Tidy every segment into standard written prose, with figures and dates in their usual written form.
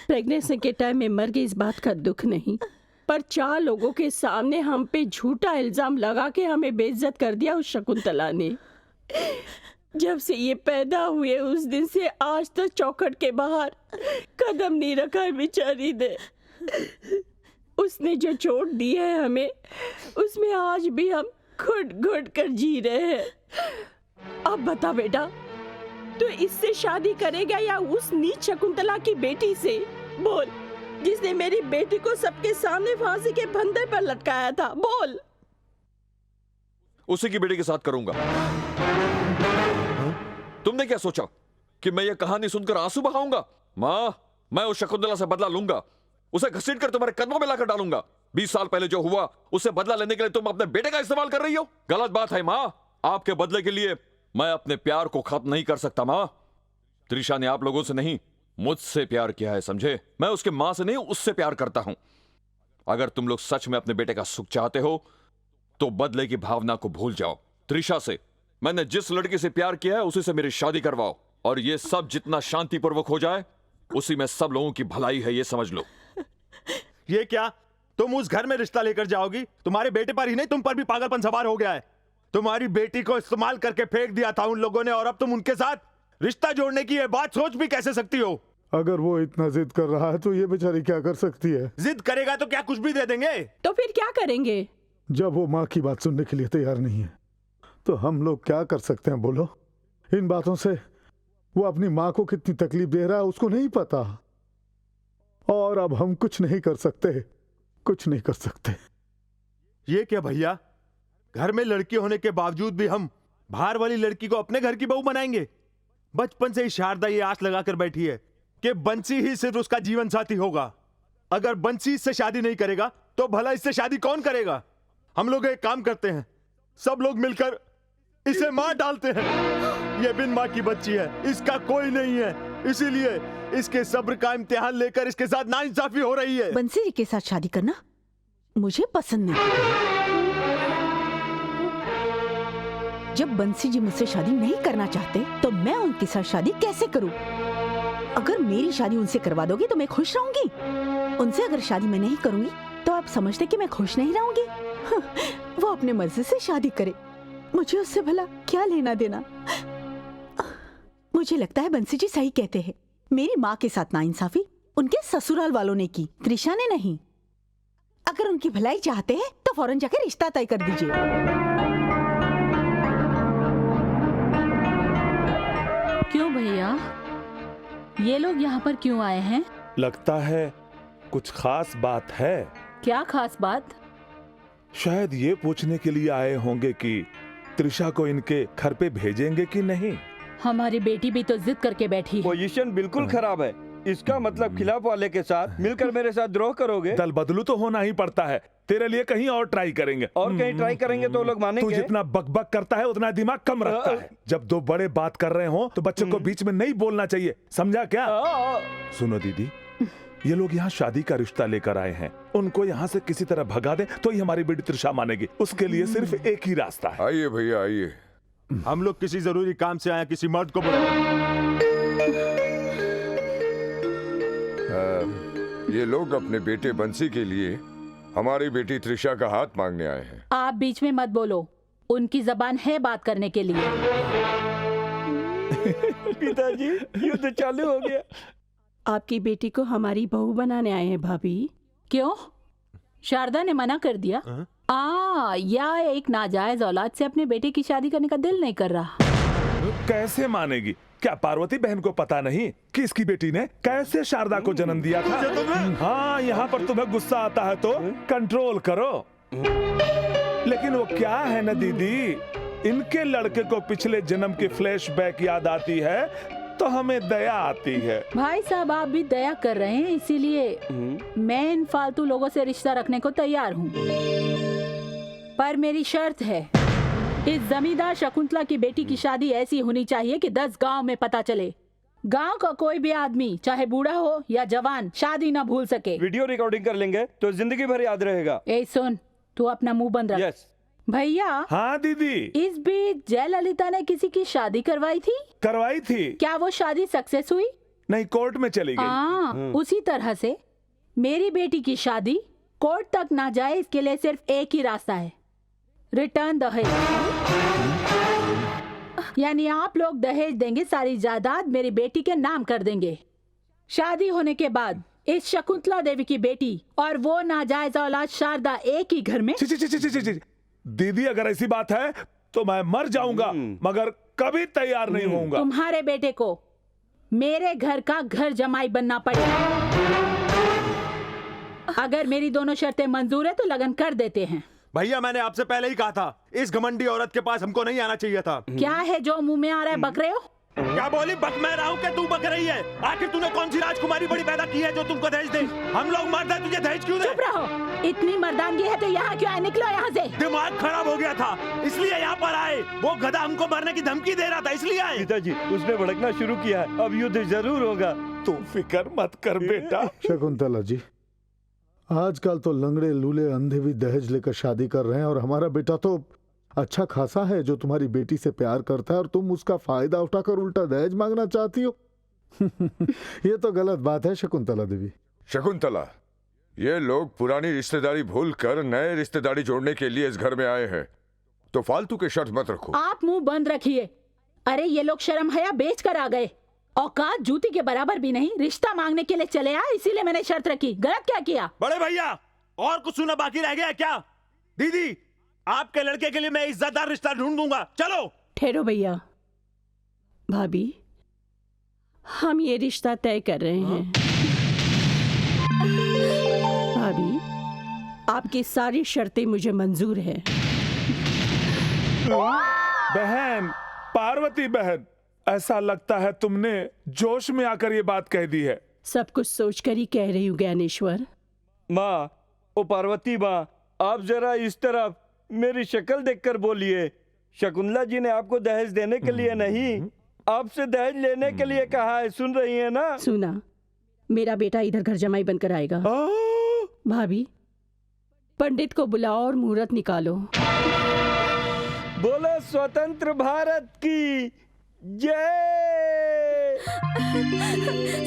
Pregnancy के time में मर गई इस बात का दुख नहीं, पर 4 लोगों के सामने हम पे झूठा इल्जाम लगा के हमें बेइज्जत कर दिया उस शकुंतला ने। जब से ये पैदा हुए उस दिन से आज तक चौखट के बाहर कदम नहीं रखा है बेचारी ने। उसने जो चोट दी है हमें, उसमें आज भी हम घुट घुट कर जी रहे हैं। अब बता बेटा, तो इससे शादी करेगा या उस नीच शकुंतला की बेटी से? बोल, जिसने मेरी बेटी को सबके सामने फांसी के फंदे पर लटकाया था। बोल। उसी की बेटी के साथ करूंगा। तुमने क्या सोचा कि मैं ये कहानी सुनकर आंसू बहाऊंगा? माँ, मैं उस शकुंतला से बदला लूंगा, उसे घसीटकर तुम्हारे कदमों में लाकर डालूंगा। 20 साल पहले जो हुआ उससे बदला लेने के लिए तुम अपने बेटे का इस्तेमाल कर रही हो। गलत बात है माँ। आपके बदले के लिए मैं अपने प्यार को खत्म नहीं कर सकता माँ। त्रिशा ने आप लोगों से नहीं, मुझसे प्यार किया है, समझे? मैं उसके माँ से नहीं, उससे प्यार करता हूं। अगर तुम लोग सच में अपने बेटे का सुख चाहते हो तो बदले की भावना को भूल जाओ। त्रिशा से मैंने जिस लड़की से प्यार किया है उसी से मेरी शादी करवाओ, और ये सब जितना शांतिपूर्वक हो जाए उसी में सब लोगों की भलाई है, ये समझ लो। ये क्या, तुम उस घर में रिश्ता लेकर जाओगी? तुम्हारे बेटे पर ही नहीं, तुम पर भी पागलपन सवार हो गया है। तुम्हारी बेटी को इस्तेमाल करके फेंक दिया था उन लोगों ने, और अब तुम उनके साथ रिश्ता जोड़ने की ये बात सोच भी कैसे सकती हो? अगर वो इतना जिद कर रहा है तो ये बेचारी क्या कर सकती है? जिद करेगा तो क्या कुछ भी दे देंगे? तो फिर क्या करेंगे? जब वो माँ की बात सुनने के लिए तैयार नहीं है तो हम लोग क्या कर सकते हैं? बोलो। इन बातों से वो अपनी माँ को कितनी तकलीफ दे रहा है उसको नहीं पता, और अब हम कुछ नहीं कर सकते, कुछ नहीं कर सकते। ये क्या भैया, घर में लड़की होने के बावजूद भी हम बाहर वाली लड़की को अपने घर की बहू बनाएंगे? बचपन से ही शारदा ये आस लगाकर बैठी है कि बंसी ही सिर्फ उसका जीवन साथी होगा। अगर बंसी इससे शादी नहीं करेगा तो भला इससे शादी कौन करेगा? हम लोग एक काम करते हैं, सब लोग मिलकर इसे मार डालते हैं। ये बिन माँ की बच्ची है, इसका कोई नहीं है, इसीलिए इसके सब्र का इम्तिहान लेकर इसके साथ नाइंसाफी हो रही है। बंसी जी के साथ शादी करना मुझे पसंद नहीं। जब बंसी जी मुझसे शादी नहीं करना चाहते तो मैं उनके साथ शादी कैसे करूं? अगर मेरी शादी उनसे करवा दोगी तो मैं खुश रहूंगी। उनसे अगर शादी मैं नहीं करूंगी तो आप समझते कि मैं खुश नहीं रहूंगी? वो अपने मर्जी से शादी करे, मुझे उससे भला क्या लेना देना। मुझे लगता है बंसी जी सही कहते हैं। मेरी माँ के साथ नाइंसाफी उनके ससुराल वालों ने की, त्रिशा ने नहीं। अगर उनकी भलाई चाहते हैं तो फौरन जाकर रिश्ता तय कर दीजिए। क्यों भैया, ये लोग यहाँ पर क्यों आए हैं? लगता है कुछ खास बात है। क्या खास बात? शायद ये पूछने के लिए आए होंगे कि त्रिशा को इनके घर पे भेजेंगे कि नहीं। हमारी बेटी भी तो जिद करके बैठी है। पोजीशन बिल्कुल खराब है। इसका मतलब खिलाफ वाले के साथ मिलकर मेरे साथ द्रोह करोगे? दल बदलू तो होना ही पड़ता है। तेरे लिए कहीं और ट्राई करेंगे। और कहीं ट्राई करेंगे तो लोग मानेंगे? तू जितना बकबक करता है उतना दिमाग कम रखता है। जब दो बड़े बात कर रहे हो तो बच्चों को बीच में नहीं बोलना चाहिए, समझा क्या? सुनो दीदी, ये लोग यहाँ शादी का रिश्ता लेकर आए हैं। उनको यहाँ से किसी तरह भगा दे तो ही हमारी बेटी त्रिशा मानेगी। उसके लिए सिर्फ एक ही रास्ता है। आइए भैया आइए। हम लोग किसी जरूरी काम से आए, किसी मर्द को बुलाओ। ये लोग अपने बेटे बंसी के लिए हमारी बेटी त्रिशा का हाथ मांगने आए हैं। आप बीच में मत बोलो, उनकी जबान है बात करने के लिए। पिताजी, युद्ध चालू हो गया। आपकी बेटी को हमारी बहू बनाने आए हैं भाभी। क्यों? शारदा ने मना कर दिया? या एक नाजायज औलाद से अपने बेटे की शादी करने का दिल नहीं कर रहा? कैसे मानेगी? क्या पार्वती बहन को पता नहीं कि इसकी बेटी ने कैसे शारदा को जन्म दिया था? हाँ, यहाँ पर तुम्हें गुस्सा आता है तो कंट्रोल करो। लेकिन वो क्या है ना दीदी, इनके लड़के को पिछले जन्म की फ्लैशबैक याद आती है तो हमें दया आती है। भाई साहब, आप भी दया कर रहे हैं, इसीलिए मैं इन फालतू लोगों से रिश्ता रखने को तैयार हूँ। पर मेरी शर्त है, इस जमींदार शकुंतला की बेटी की शादी ऐसी होनी चाहिए कि 10 गांव में पता चले। गांव का कोई भी आदमी, चाहे बूढ़ा हो या जवान, शादी ना भूल सके। वीडियो रिकॉर्डिंग कर लेंगे तो जिंदगी भर याद रहेगा। ए सुन, तू अपना मुंह बंद रख। यस भैया। हाँ दीदी। इस बीच जयललिता ने किसी की शादी करवाई थी? करवाई थी। क्या वो शादी सक्सेस हुई? नहीं कोर्ट में चली गई। हाँ, उसी तरह से मेरी बेटी की शादी कोर्ट तक ना जाए, इसके लिए सिर्फ एक ही रास्ता है, रिटर्न दहेज। यानी आप लोग दहेज देंगे, सारी जायदाद मेरी बेटी के नाम कर देंगे। शादी होने के बाद इस शकुंतला देवी की बेटी और वो नाजायज औलाद शारदा एक ही घर में। ची, ची, ची, ची, ची, ची। दीदी अगर ऐसी बात है तो मैं मर जाऊंगा मगर कभी तैयार नहीं होऊंगा। तुम्हारे बेटे को मेरे घर का घर जमाई बनना पड़ेगा। अगर मेरी दोनों शर्तें मंजूर है तो लगन कर देते हैं। भैया मैंने आपसे पहले ही कहा था, इस घमंडी औरत के पास हमको नहीं आना चाहिए था। क्या है जो मुंह में आ रहा है, बक रहे हो? क्या बोली? बक मैं रहा हूँ कि तू बक रही है? आखिर तूने कौन सी राजकुमारी बड़ी पैदा की है जो तुमको दहेज दे? हम लोग मर्द हैं, तुझे दहेज क्यों दे? चुप रहो, इतनी मर्दानगी है तो यहाँ क्यों आए? निकलो यहाँ से। दिमाग खराब हो गया था इसलिए यहाँ पर आए। वो गधा हमको मारने की धमकी दे रहा था इसलिए आए। पिताजी उसने भड़कना शुरू किया है, अब युद्ध जरूर होगा। तू फिक्र मत कर बेटा। शकुंतला जी, आजकल तो लंगड़े लूले अंधे भी दहेज लेकर शादी कर रहे हैं और हमारा बेटा तो अच्छा खासा है जो तुम्हारी बेटी से प्यार करता है और तुम उसका फायदा उठाकर उल्टा दहेज मांगना चाहती हो। ये तो गलत बात है शकुंतला देवी। शकुंतला, ये लोग पुरानी रिश्तेदारी भूलकर नए रिश्तेदारी जोड़ने के लिए इस घर में आए हैं, तो फालतू के शर्त मत रखो। आप मुंह बंद रखिए। अरे ये लोग शर्म हया बेच कर आ गए, औकात जूती के बराबर भी नहीं, रिश्ता मांगने के लिए चले आए, इसीलिए मैंने शर्त रखी। गलत क्या किया? बड़े भैया और कुछ सुना बाकी रह गया क्या? दीदी आपके लड़के के लिए मैं इज्जतदार रिश्ता ढूंढ दूंगा, चलो। ठहरो भैया। भाभी, हम ये रिश्ता तय कर रहे हैं। भाभी, आपकी सारी शर्तें मुझे मंजूर है। बहन, पार्वती बहन, ऐसा लगता है तुमने जोश में आकर ये बात कह दी है। सब कुछ सोचकर ही कह रही हूँ ज्ञानेश्वर। माँ, ओ पार्वती माँ, आप जरा इस तरफ मेरी शक्ल देखकर बोलिए। शकुंतला जी ने आपको दहेज देने के लिए नहीं, आपसे दहेज लेने के लिए कहा है, सुन रही है ना? सुना, मेरा बेटा इधर घर जमाई बनकर आएगा। भाभी, पंडित को बुलाओ और मुहूर्त निकालो। बोलो स्वतंत्र भारत की जय।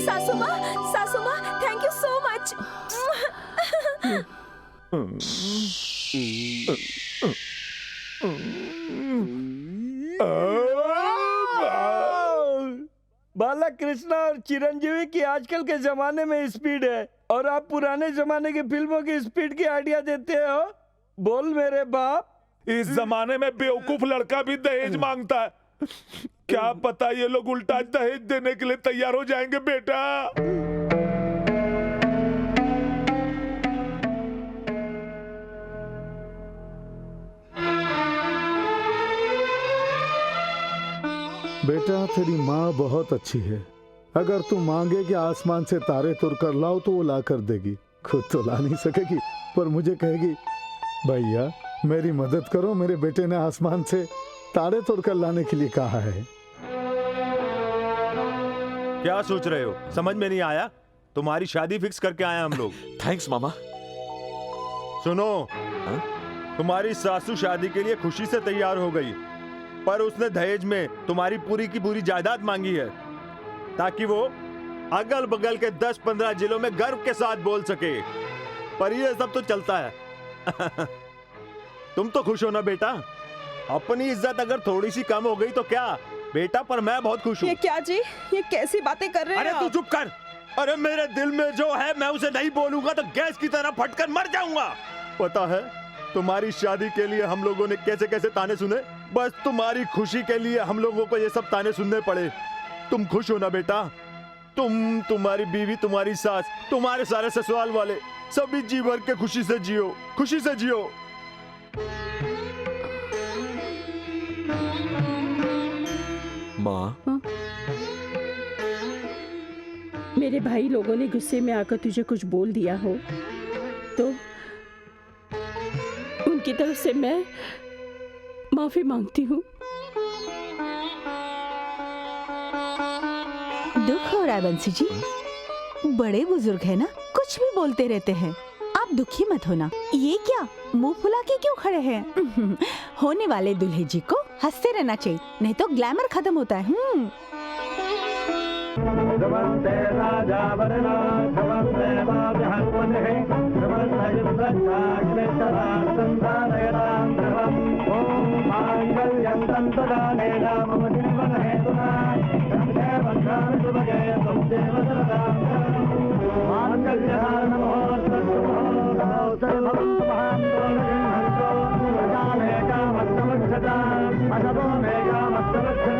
सासू माँ, थैंक यू सो मच। बाला कृष्णा और चिरंजीवी की आजकल के जमाने में स्पीड है और आप पुराने जमाने की फिल्मों की स्पीड की आइडिया देते हो। बोल मेरे बाप। इस जमाने में बेवकूफ लड़का भी दहेज मांगता है। क्या पता ये लोग उल्टा दहेज देने के लिए तैयार हो जाएंगे बेटा। बेटा तेरी माँ बहुत अच्छी है, अगर तू मांगे कि आसमान से तारे तुर कर लाओ तो वो ला कर देगी। खुद तो ला नहीं सकेगी पर मुझे कहेगी भैया मेरी मदद करो, मेरे बेटे ने आसमान से तारे तोड़ कर लाने के लिए कहा है। क्या सोच रहे हो? समझ में नहीं आया? तुम्हारी शादी फिक्स करके आए हम लोग। थैंक्स मामा। सुनो, तुम्हारी सासू शादी के लिए खुशी से तैयार हो गई, पर उसने दहेज में तुम्हारी पूरी की पूरी जायदाद मांगी है ताकि वो अगल बगल के 10-15 जिलों में गर्व के साथ बोल सके। पर ये सब तो चलता है। तुम तो खुश हो ना बेटा? अपनी इज्जत अगर थोड़ी सी कम हो गई तो क्या बेटा, पर मैं बहुत खुश हूँ। ये क्या जी, ये कैसी बातें कर रहे हैं? अरे तू चुप कर। अरे मेरे दिल में जो है मैं उसे नहीं बोलूंगा तो गैस की तरह फटकर मर जाऊंगा। पता है तुम्हारी शादी के लिए हम लोगों ने कैसे कैसे ताने सुने, बस तुम्हारी खुशी के लिए हम लोगों को ये सब ताने सुनने पड़े। तुम खुश हो ना बेटा? तुम, तुम्हारी बीवी, तुम्हारी सास, तुम्हारे सारे ससुराल वाले सभी जी भर के खुशी से जियो, खुशी से जियो। माँ, मेरे भाई लोगों ने गुस्से में आकर तुझे कुछ बोल दिया हो तो उनकी तरफ से मैं माफी मांगती हूँ। दुख हो रहा है बंसी जी? बड़े बुजुर्ग है ना, कुछ भी बोलते रहते हैं। आप दुखी मत होना। ये क्या मुंह फुला के क्यों खड़े हैं? होने वाले दूल्हे जी को हंसते रहना चाहिए, नहीं तो ग्लैमर खत्म होता है। ध्रुवन्ते राजा वरुणा ध्रुवन्ते वाजहन्वन्ते ध्रुवन्ते युद्धक्षाग्निश्चरान् सन्धारयतां ध्रुवम् ॐ माङ्गल्यं तन्तदानेन मम जीवनहेतुना कण्ठे बन्धामि सुभगे त्वं देव शरदां शरणम् माङ्गल्यधारणमहोत्सवो सर्वभवन्तु महान्तोलगृह्णन्तो प्रजामे कामस्तमक्षताम् असवो मे कामस्तमक्षताम्